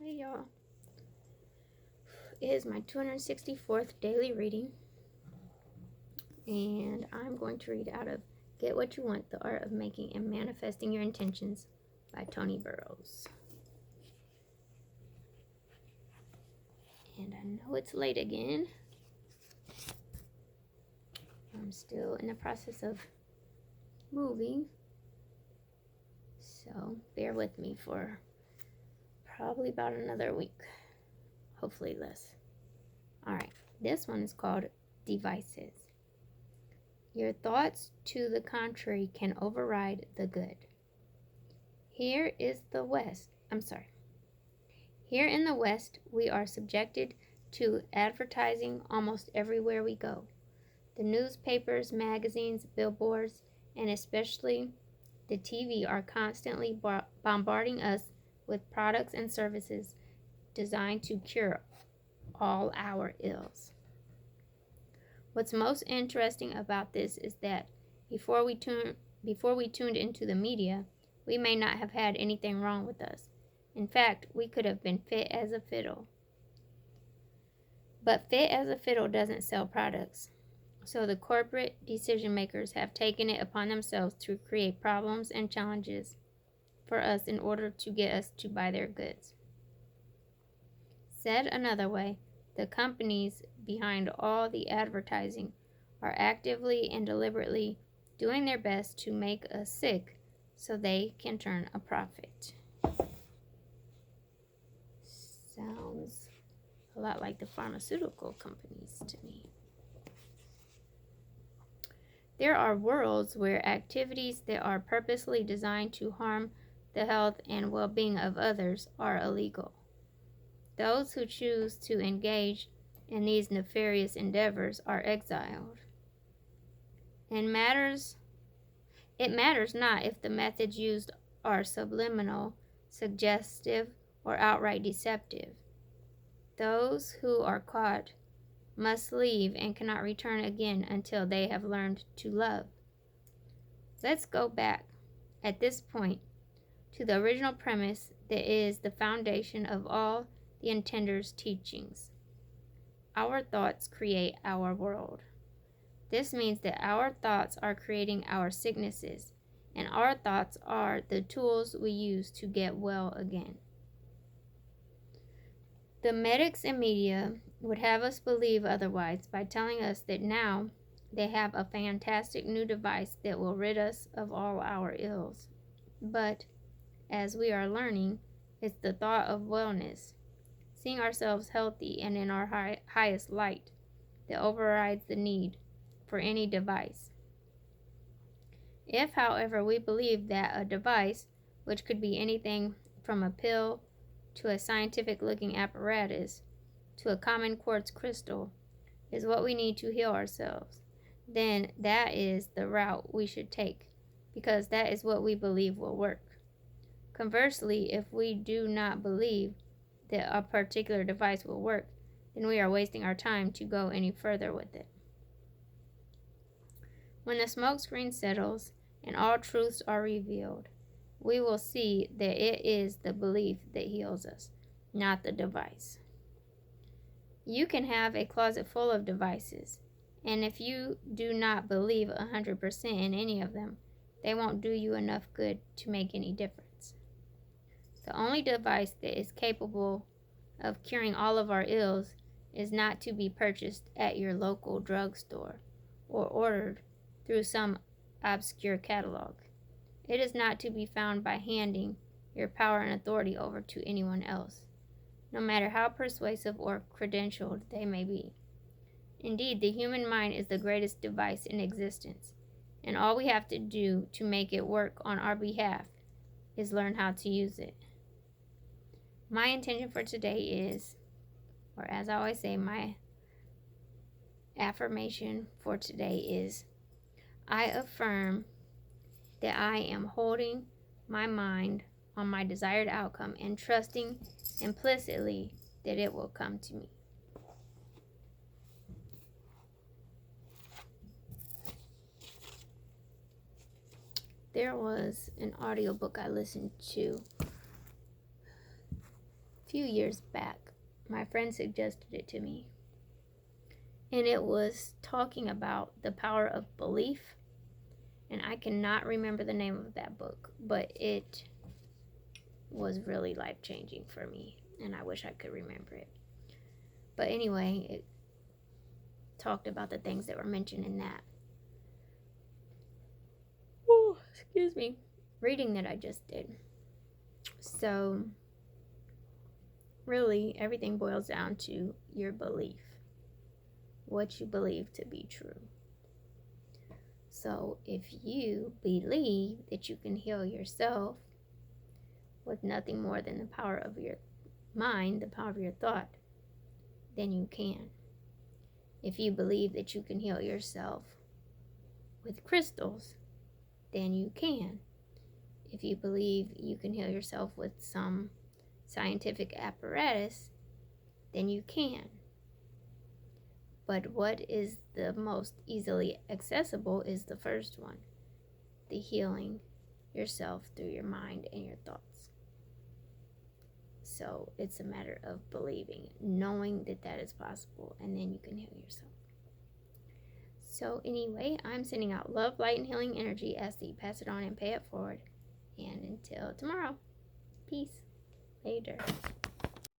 Hey y'all, it is my 264th daily reading, and I'm going to read out of Get What You Want, The Art of Making and Manifesting Your Intentions by Tony Burrows. And I know it's late again. I'm still in the process of moving, so bear with me for probably about another week, hopefully less. Alright, this one is called Devices. Your thoughts to the contrary can override the good. Here in the West, we are subjected to advertising almost everywhere we go. The newspapers, magazines, billboards, and especially the TV are constantly bombarding us with products and services designed to cure all our ills. What's most interesting about this is that before we tuned into the media, we may not have had anything wrong with us. In fact, we could have been fit as a fiddle. But fit as a fiddle doesn't sell products. So the corporate decision makers have taken it upon themselves to create problems and challenges for us in order to get us to buy their goods. Said another way, the companies behind all the advertising are actively and deliberately doing their best to make us sick so they can turn a profit. Sounds a lot like the pharmaceutical companies to me. There are worlds where activities that are purposely designed to harm the health and well-being of others are illegal. Those who choose to engage in these nefarious endeavors are exiled. It matters not if the methods used are subliminal, suggestive, or outright deceptive. Those who are caught must leave and cannot return again until they have learned to love. Let's go back, at this point, to the original premise that is the foundation of all the intender's teachings. Our thoughts create our world. This means that our thoughts are creating our sicknesses, and our thoughts are the tools we use to get well again. The medics and media would have us believe otherwise by telling us that now they have a fantastic new device that will rid us of all our ills. But, as we are learning, it's the thought of wellness, seeing ourselves healthy and in our highest light, that overrides the need for any device. If, however, we believe that a device, which could be anything from a pill to a scientific-looking apparatus to a common quartz crystal, is what we need to heal ourselves, then that is the route we should take, because that is what we believe will work. Conversely, if we do not believe that a particular device will work, then we are wasting our time to go any further with it. When the smokescreen settles and all truths are revealed, we will see that it is the belief that heals us, not the device. You can have a closet full of devices, and if you do not believe 100% in any of them, they won't do you enough good to make any difference. The only device that is capable of curing all of our ills is not to be purchased at your local drugstore or ordered through some obscure catalog. It is not to be found by handing your power and authority over to anyone else, no matter how persuasive or credentialed they may be. Indeed, the human mind is the greatest device in existence, and all we have to do to make it work on our behalf is learn how to use it. My intention for today is, or as I always say, my affirmation for today is, I affirm that I am holding my mind on my desired outcome and trusting implicitly that it will come to me. There was an audiobook I listened to few years back. My friend suggested it to me. And it was talking about the power of belief. And I cannot remember the name of that book, but it was really life-changing for me. And I wish I could remember it. But anyway, it talked about the things that were mentioned in that. Oh, excuse me. Reading that I just did. So, really, everything boils down to your belief. What you believe to be true. So, if you believe that you can heal yourself with nothing more than the power of your mind, the power of your thought, then you can. If you believe that you can heal yourself with crystals, then you can. If you believe you can heal yourself with some scientific apparatus, then you can. But what is the most easily accessible is the first one, the healing yourself through your mind and your thoughts. So it's a matter of believing, knowing that that is possible, and then you can heal yourself. So anyway, I'm sending out love, light, and healing energy as the pass it on and pay it forward. And until tomorrow, peace. Later.